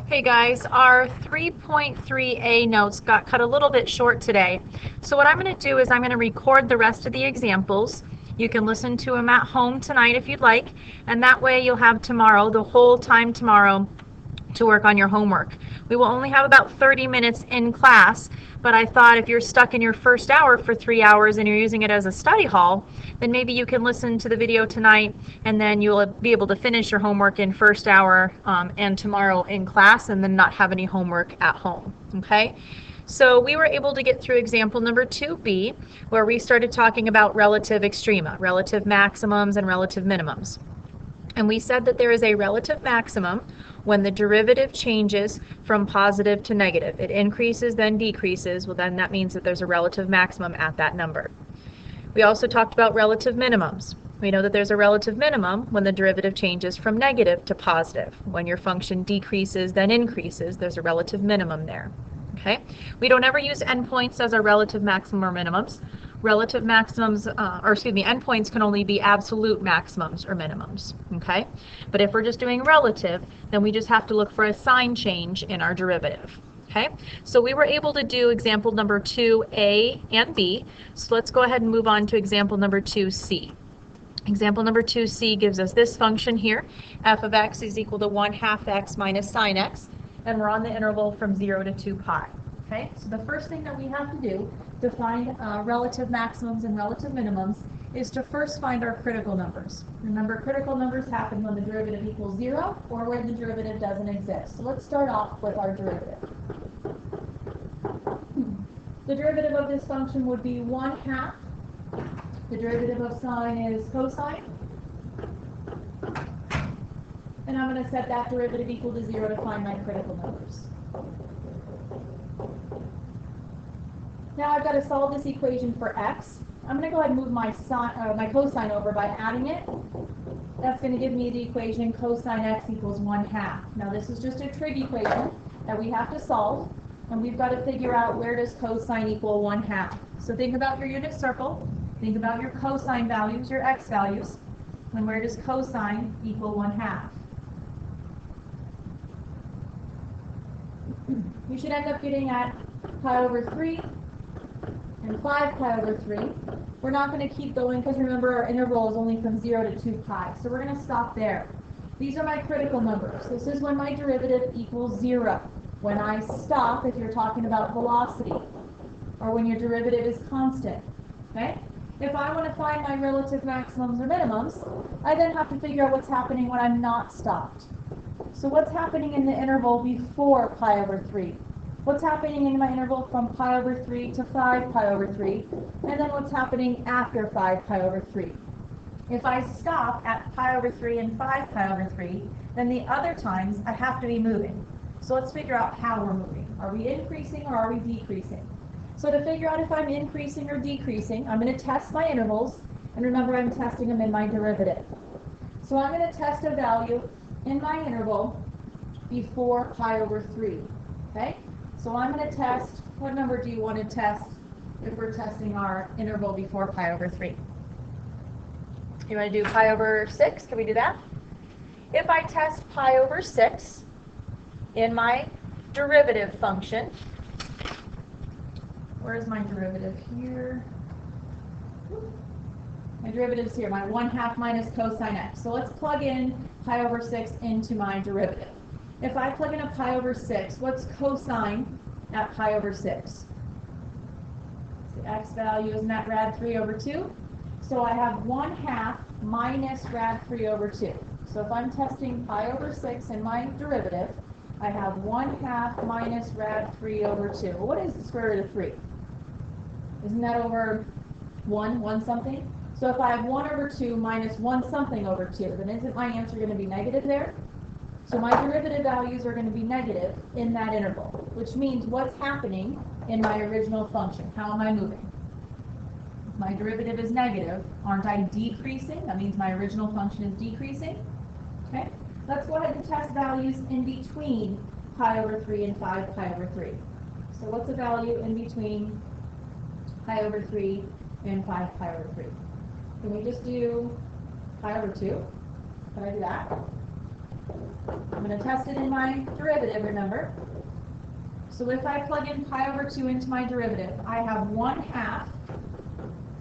Hey guys, our 3.3a notes got cut a little bit short today. So what I'm going to do is I'm going to record the rest of the examples. You can listen to them at home tonight if you'd like, and that way you'll have tomorrow, the whole time tomorrow, to work on your homework. We will only have about 30 minutes in class, but I thought if you're stuck in your first hour for 3 hours and you're using it as a study hall, then maybe you can listen to the video tonight and then you'll be able to finish your homework in first hour and tomorrow in class and then not have any homework at home. Okay? So we were able to get through example number 2b, where we started talking about relative extrema, relative maximums and relative minimums. And we said that there is a relative maximum when the derivative changes from positive to negative. It increases, then decreases. Well, then that means that there's a relative maximum at that number. We also talked about relative minimums. We know that there's a relative minimum when the derivative changes from negative to positive. When your function decreases, then increases, there's a relative minimum there. Okay? We don't ever use endpoints as our relative maximum or minimums. Relative maximums, endpoints can only be absolute maximums or minimums. Okay? But if we're just doing relative, then we just have to look for a sign change in our derivative. Okay, so we were able to do example number 2a and b. So let's go ahead and move on to example number 2c. Example number 2c gives us this function here. F of x is equal to 1/2 x minus sine x, and we're on the interval from 0 to 2 pi. Okay, so the first thing that we have to do to find relative maximums and relative minimums is to first find our critical numbers. Remember, critical numbers happen when the derivative equals 0 or when the derivative doesn't exist. So let's start off with our derivative. The derivative of this function would be 1/2. The derivative of sine is cosine. And I'm going to set that derivative equal to 0 to find my critical numbers. Now I've got to solve this equation for x. I'm going to go ahead and move my cosine over by adding it. That's going to give me the equation cosine x equals 1/2. Now this is just a trig equation that we have to solve, and we've got to figure out where does cosine equal 1/2. So think about your unit circle, think about your cosine values, your x values, and where does cosine equal 1/2? You should end up getting at pi over 3 and 5 pi over 3. We're not going to keep going because remember our interval is only from 0 to 2 pi. So we're going to stop there. These are my critical numbers. This is when my derivative equals 0. When I stop, if you're talking about velocity, or when your derivative is constant. Okay? If I want to find my relative maximums or minimums, I then have to figure out what's happening when I'm not stopped. So what's happening in the interval before pi over 3? What's happening in my interval from pi over 3 to 5 pi over 3? And then what's happening after 5 pi over 3? If I stop at pi over 3 and 5 pi over 3, then the other times I have to be moving. So let's figure out how we're moving. Are we increasing or are we decreasing? So to figure out if I'm increasing or decreasing, I'm going to test my intervals. And remember, I'm testing them in my derivative. So I'm going to test a value in my interval before pi over 3. Okay? So I'm going to test, what number do you want to test if we're testing our interval before pi over 3? You want to do pi over 6? Can we do that? If I test pi over 6 in my derivative function, where is my derivative here? My derivative is here, my 1/2 minus cosine x. So let's plug in pi over 6 into my derivative. If I plug in a pi over 6, what's cosine at pi over 6? The x value is net rad 3 over 2. So I have 1/2 minus rad 3 over 2. So if I'm testing pi over 6 in my derivative, I have 1/2 minus rad 3 over 2. Well, what is the square root of 3? Isn't that over 1 something? So if I have 1 over 2 minus 1 something over 2, then isn't my answer going to be negative there? So my derivative values are going to be negative in that interval, which means what's happening in my original function? How am I moving? If my derivative is negative, aren't I decreasing? That means my original function is decreasing. Okay? Let's go ahead and test values in between pi over 3 and 5 pi over 3. So what's a value in between pi over 3 and 5 pi over 3? Can we just do pi over 2? Can I do that? I'm going to test it in my derivative, remember? So if I plug in pi over 2 into my derivative, I have 1/2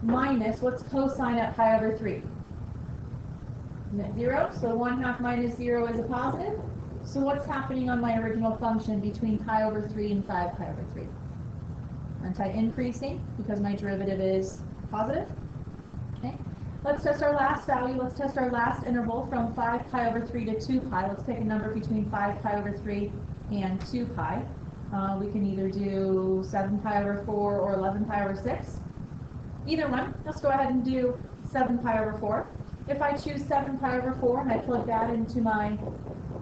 minus, what's cosine at pi over 3? Isn't it 0? So 1/2 minus 0 is a positive. So what's happening on my original function between pi over 3 and 5 pi over 3? Aren't I increasing because my derivative is positive? Okay. Let's test our last value. Let's test our last interval from 5 pi over 3 to 2 pi. Let's pick a number between 5 pi over 3 and 2 pi. We can either do 7 pi over 4 or 11 pi over 6. Either one. Let's go ahead and do 7 pi over 4. If I choose 7 pi over 4 and I plug that into my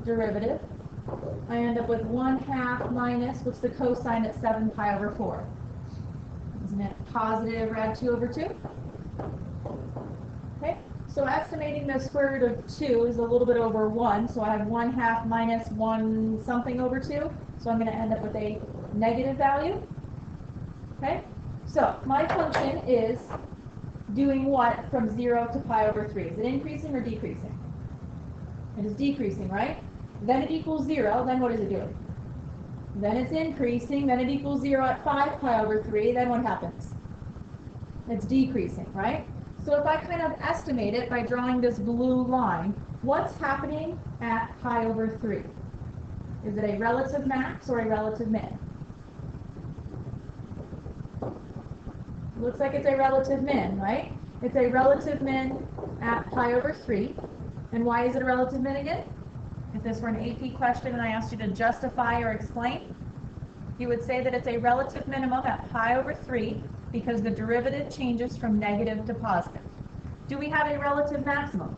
derivative, I end up with 1/2 minus, what's the cosine at 7 pi over 4? Isn't it positive rad 2 over 2? Okay, so estimating the square root of 2 is a little bit over 1, so I have 1/2 minus 1 something over 2, so I'm going to end up with a negative value. Okay, so my function is doing what from 0 to pi over 3? Is it increasing or decreasing? It is decreasing, right? Then it equals 0, then what is it doing? Then it's increasing, then it equals 0 at 5 pi over 3, then what happens? It's decreasing, right? So if I kind of estimate it by drawing this blue line, what's happening at pi over 3? Is it a relative max or a relative min? Looks like it's a relative min, right? It's a relative min at pi over 3. And why is it a relative min again? If this were an AP question and I asked you to justify or explain, you would say that it's a relative minimum at pi over 3 because the derivative changes from negative to positive. Do we have a relative maximum?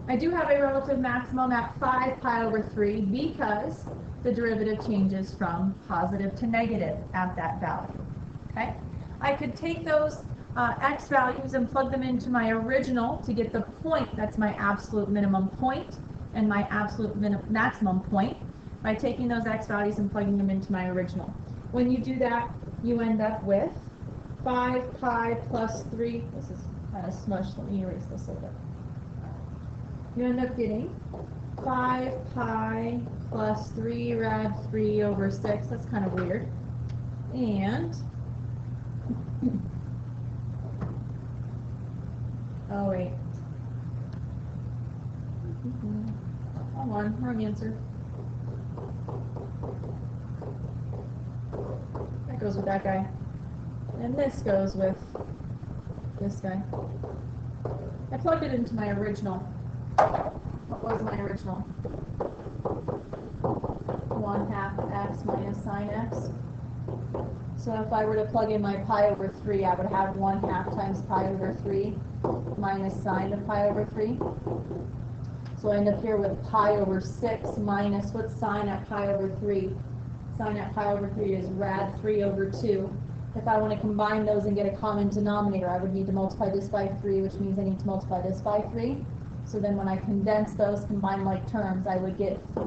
I do have a relative maximum at 5 pi over 3 because the derivative changes from positive to negative at that value. Okay? I could take those x values and plug them into my original to get the point that's my absolute minimum point and my absolute maximum point by taking those x values and plugging them into my original. When you do that, you end up with 5 pi plus 3. This is kind of smushed. Let me erase this a little bit. You end up getting 5 pi plus 3 rad 3 over 6. That's kind of weird. And oh wait. Come on, wrong answer. That goes with that guy. And this goes with this guy. I plugged it into my original. What was my original? 1/2 x minus sine x. So if I were to plug in my pi over 3, I would have 1/2 times pi over 3 minus sine of pi over 3. So I end up here with pi over 6 minus, what's sine at pi over 3? Sine at pi over 3 is rad 3 over 2. If I want to combine those and get a common denominator, I would need to multiply this by 3, which means I need to multiply this by 3. So then when I condense those, combine like terms, I would get pi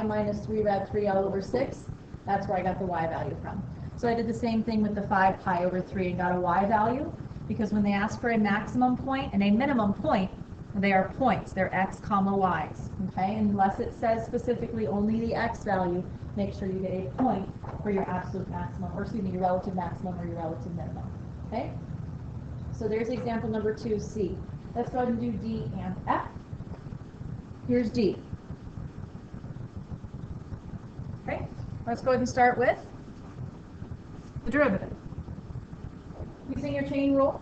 minus 3 rad 3 all over 6. That's where I got the y value from. So I did the same thing with the 5 pi over 3 and got a y value, because when they ask for a maximum point and a minimum point, they are points. They're x comma y's. Okay, unless it says specifically only the x value, make sure you get a point for your absolute maximum, or excuse me, your relative maximum or your relative minimum. Okay, so there's example number 2C. Let's go ahead and do D and F. Here's D. Okay, let's go ahead and start with the derivative. Using your chain rule,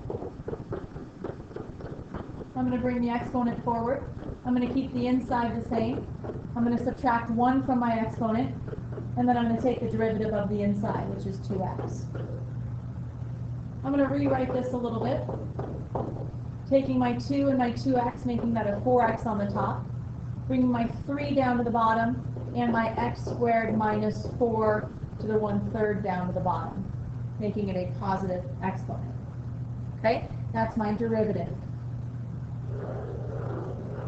I'm going to bring the exponent forward. I'm going to keep the inside the same. I'm going to subtract 1 from my exponent, and then I'm going to take the derivative of the inside, which is 2x. I'm going to rewrite this a little bit, taking my 2 and my 2x, making that a 4x on the top, bringing my 3 down to the bottom, and my x squared minus 4 to the 1/3 down to the bottom, making it a positive exponent. Okay, that's my derivative.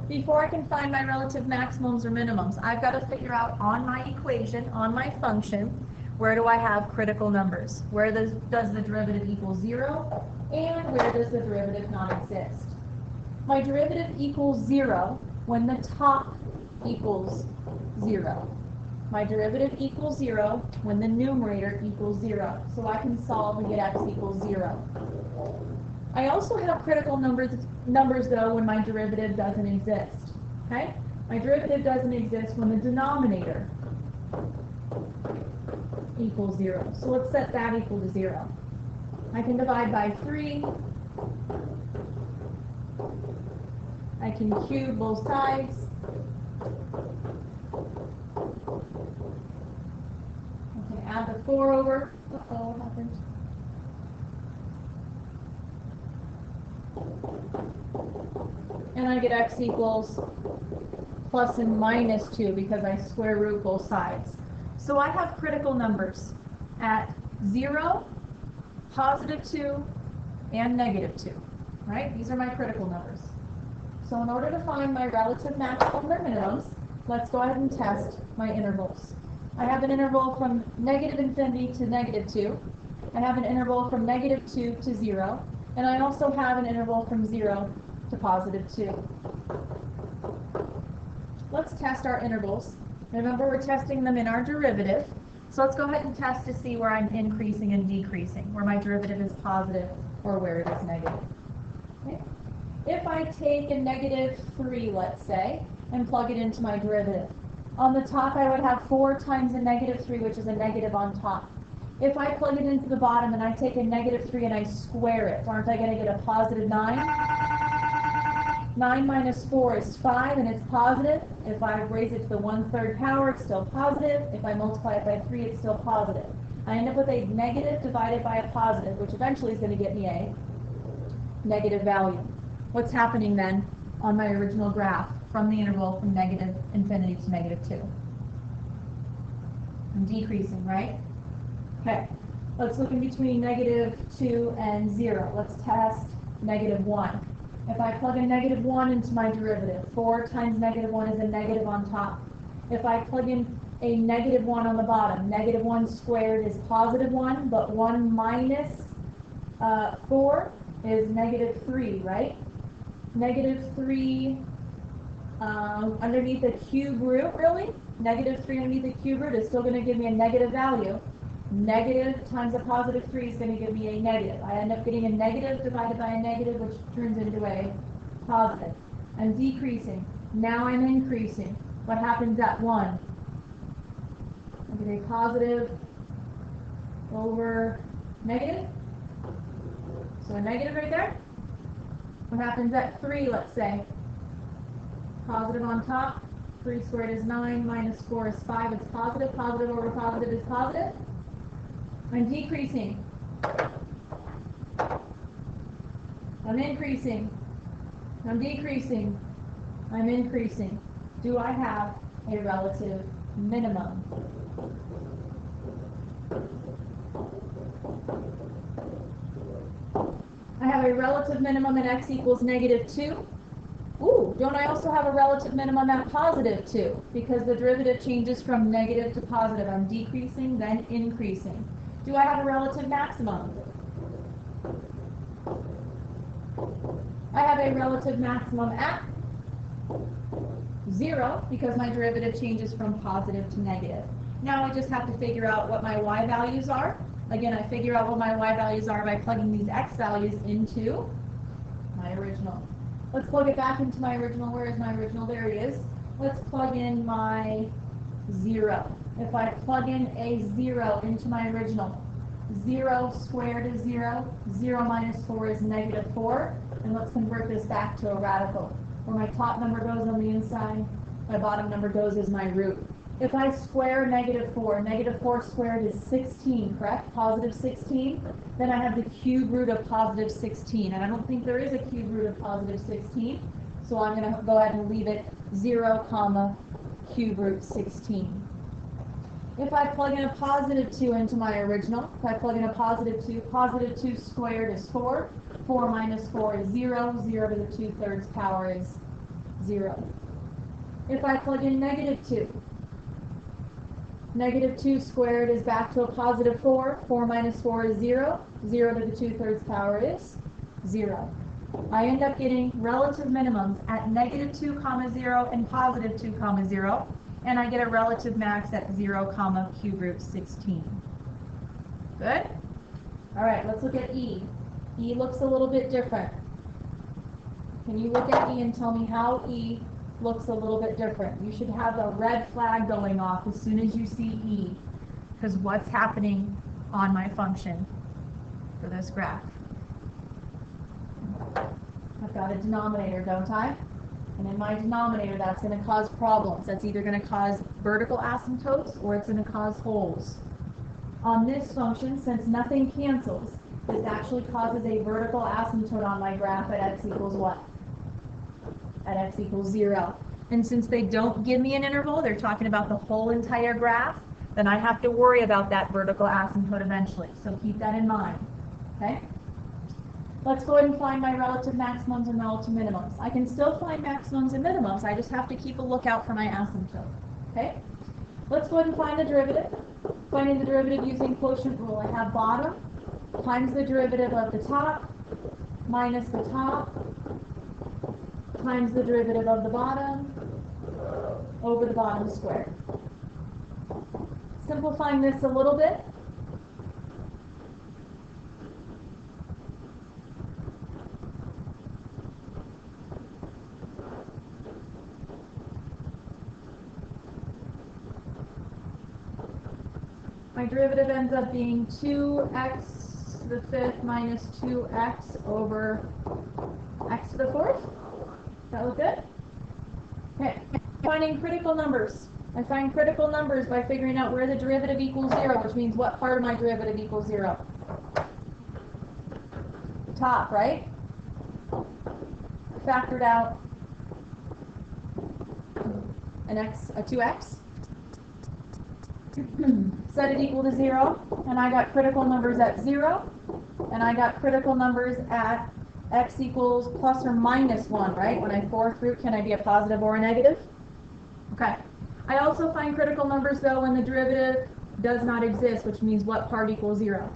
Before I can find my relative maximums or minimums, I've got to figure out on my equation, on my function, where do I have critical numbers? Where does the derivative equal 0? And where does the derivative not exist? My derivative equals 0 when the top equals 0. My derivative equals 0 when the numerator equals 0. So I can solve and get x equals 0. I also have critical numbers though when my derivative doesn't exist. Okay? My derivative doesn't exist when the denominator equals 0. So let's set that equal to 0. I can divide by 3. I can cube both sides. I can add the 4 over. Uh-oh, what happened? And I get x equals plus and minus 2 because I square root both sides. So I have critical numbers at 0, positive 2, and negative 2. Right? These are my critical numbers. So in order to find my relative maximum or minimums, let's go ahead and test my intervals. I have an interval from negative infinity to negative 2. I have an interval from negative 2 to 0. And I also have an interval from 0 to positive 2. Let's test our intervals. Remember, we're testing them in our derivative. So let's go ahead and test to see where I'm increasing and decreasing, where my derivative is positive or where it is negative. Okay. If I take a negative 3, let's say, and plug it into my derivative, on the top I would have 4 times a negative 3, which is a negative on top. If I plug it into the bottom and I take a negative 3 and I square it, aren't I going to get a positive 9? 9 minus 4 is 5, and it's positive. If I raise it to the 1/3 power, it's still positive. If I multiply it by 3, it's still positive. I end up with a negative divided by a positive, which eventually is going to get me a negative value. What's happening then on my original graph from the interval from negative infinity to negative 2? I'm decreasing, right? Okay, let's look in between negative 2 and 0. Let's test negative 1. If I plug a negative 1 into my derivative, 4 times negative 1 is a negative on top. If I plug in a negative 1 on the bottom, negative 1 squared is positive 1, but 1 minus 4 is negative 3, right? Negative 3 underneath the cube root, really? Negative 3 underneath the cube root is still going to give me a negative value. Negative times a positive 3 is going to give me a negative. I end up getting a negative divided by a negative, which turns into a positive. I'm decreasing. Now I'm increasing. What happens at 1? I get a positive over negative. So a negative right there. What happens at 3, let's say? Positive on top. 3 squared is 9, minus 4 is 5. It's positive. Positive over positive is positive. I'm decreasing. I'm increasing. I'm decreasing. I'm increasing. Do I have a relative minimum? I have a relative minimum at x equals negative 2. Ooh, don't I also have a relative minimum at positive 2? Because the derivative changes from negative to positive. I'm decreasing, then increasing. Do I have a relative maximum? I have a relative maximum at 0 because my derivative changes from positive to negative. Now I just have to figure out what my y values are. Again, I figure out what my y values are by plugging these x values into my original. Let's plug it back into my original. Where is my original? There it is. Let's plug in my 0. If I plug in a 0 into my original, 0 squared is 0. 0 minus 4 is negative 4. And let's convert this back to a radical, where my top number goes on the inside, my bottom number goes as my root. If I square negative 4, negative 4 squared is 16, correct? Positive 16. Then I have the cube root of positive 16. And I don't think there is a cube root of positive 16. So I'm going to go ahead and leave it 0, comma, cube root 16. If I plug in a positive 2 into my original, if I plug in a positive 2 squared is 4. 4 minus 4 is 0. 0 to the 2/3 power is 0. If I plug in negative 2, Negative 2 squared is back to a positive 4. 4 minus 4 is 0. 0 to the 2/3 power is 0. I end up getting relative minimums at negative 2 comma 0 and positive 2 comma 0. And I get a relative max at 0 comma cube root 16. Good? All right, let's look at E. E looks a little bit different. Can you look at E and tell me how E looks a little bit different? You should have a red flag going off as soon as you see E, because what's happening on my function for this graph? I've got a denominator, don't I? And in my denominator, that's going to cause problems. That's either going to cause vertical asymptotes or it's going to cause holes. On this function, since nothing cancels, this actually causes a vertical asymptote on my graph at x equals what? At x equals 0. And since they don't give me an interval, they're talking about the whole entire graph, then I have to worry about that vertical asymptote eventually. So keep that in mind. Okay? Let's go ahead and find my relative maximums and relative minimums. I can still find maximums and minimums, I just have to keep a lookout for my asymptote. Okay? Let's go ahead and find the derivative. Finding the derivative using quotient rule. I have bottom times the derivative of the top minus the top times the derivative of the bottom over the bottom squared. Simplifying this a little bit. My derivative ends up being 2x to the 5th minus 2x over x to the 4th. That look good? Okay. Finding critical numbers. I find critical numbers by figuring out where the derivative equals 0, which means what part of my derivative equals 0? Top, right? Factored out a 2x. Set it equal to 0, and I got critical numbers at 0, and I got critical numbers at x equals plus or minus 1, right? When I fourth root, can I be a positive or a negative? Okay. I also find critical numbers, though, when the derivative does not exist, which means what part equals 0?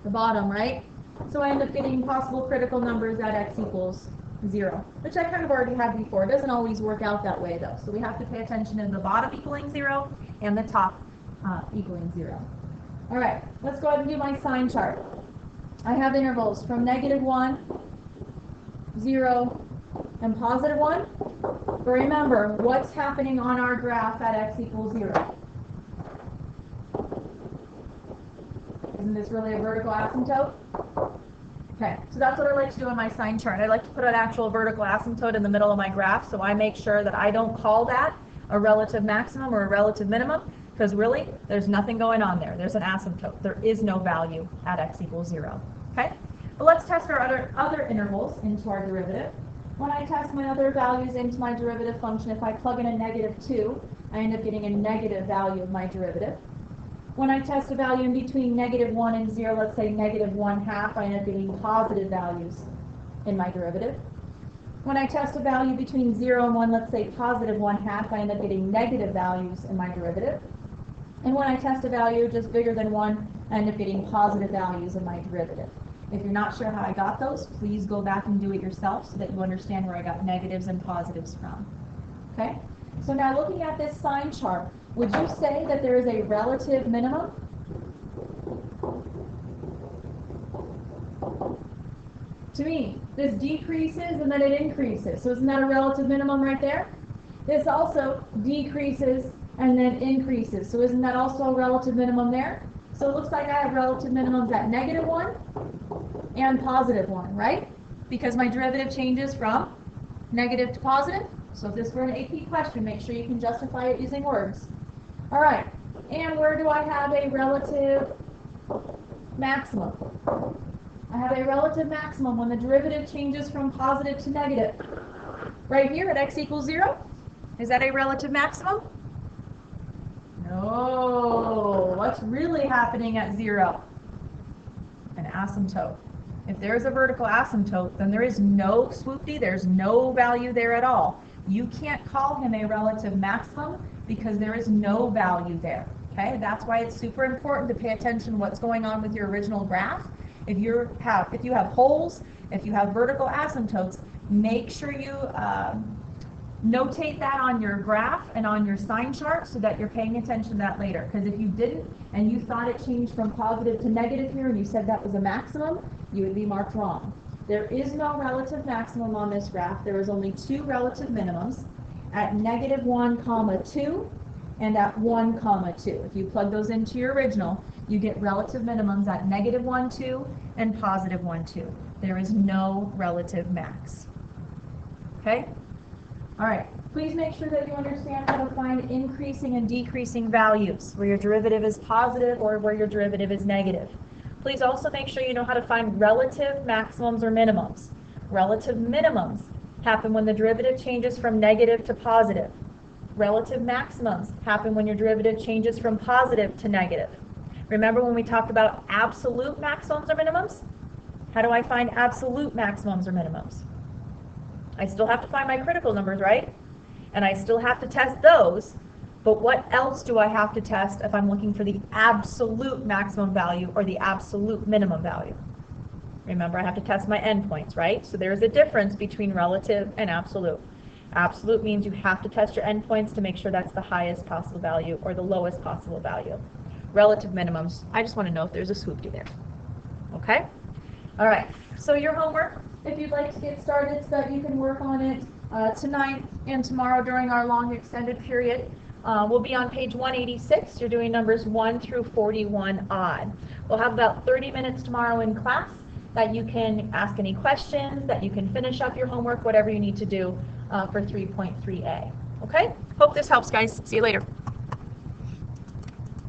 The bottom, right? So I end up getting possible critical numbers at x equals 0, which I kind of already had before. It doesn't always work out that way, though. So we have to pay attention to the bottom equaling 0 and the top equaling 0. All right, let's go ahead and do my sign chart. I have intervals from -1, 0, and +1. But remember, what's happening on our graph at x equals 0? Isn't this really a vertical asymptote? Okay, so that's what I like to do in my sign chart. I like to put an actual vertical asymptote in the middle of my graph, so I make sure that I don't call that a relative maximum or a relative minimum, because really, there's nothing going on there. There's an asymptote. There is no value at x equals 0. Okay? But let's test our other intervals into our derivative. When I test my other values into my derivative function, if I plug in a -2, I end up getting a negative value of my derivative. When I test a value in between -1 and 0, let's say -1/2, I end up getting positive values in my derivative. When I test a value between 0 and 1, let's say +1/2, I end up getting negative values in my derivative. And when I test a value just bigger than 1, I end up getting positive values in my derivative. If you're not sure how I got those, please go back and do it yourself so that you understand where I got negatives and positives from. Okay? So now looking at this sign chart, would you say that there is a relative minimum? To me, this decreases and then it increases. So isn't that a relative minimum right there? This also decreases and then increases. So isn't that also a relative minimum there? So it looks like I have relative minimums at -1 and +1, right? Because my derivative changes from negative to positive. So if this were an AP question, make sure you can justify it using words. All right, and where do I have a relative maximum? I have a relative maximum when the derivative changes from positive to negative. Right here at x equals 0. Is that a relative maximum? No. What's really happening at 0? An asymptote. If there's a vertical asymptote, then there is no swoopty, there's no value there at all. You can't call him a relative maximum because there is no value there. Okay, that's why it's super important to pay attention to what's going on with your original graph. If you have holes, if you have vertical asymptotes, make sure you notate that on your graph and on your sign chart so that you're paying attention to that later. Because if you didn't and you thought it changed from positive to negative here and you said that was a maximum, you would be marked wrong. There is no relative maximum on this graph. There is only two relative minimums at -1, 2 and at 1, 2. If you plug those into your original, you get relative minimums at -1, 2 and +1, 2. There is no relative max. Okay? All right. Please make sure that you understand how to find increasing and decreasing values, where your derivative is positive or where your derivative is negative. Please also make sure you know how to find relative maximums or minimums. Relative minimums happen when the derivative changes from negative to positive. Relative maximums happen when your derivative changes from positive to negative. Remember when we talked about absolute maximums or minimums? How do I find absolute maximums or minimums? I still have to find my critical numbers, right? And I still have to test those, but what else do I have to test if I'm looking for the absolute maximum value or the absolute minimum value? Remember, I have to test my endpoints, right? So there's a difference between relative and absolute. Absolute means you have to test your endpoints to make sure that's the highest possible value or the lowest possible value. Relative minimums, I just want to know if there's a swoopty there. Okay? All right, so your homework, if you'd like to get started so that you can work on it tonight and tomorrow during our long extended period, we'll be on page 186. You're doing numbers 1 through 41 odd. We'll have about 30 minutes tomorrow in class that you can ask any questions, that you can finish up your homework, whatever you need to do for 3.3a. Okay? Hope this helps, guys. See you later.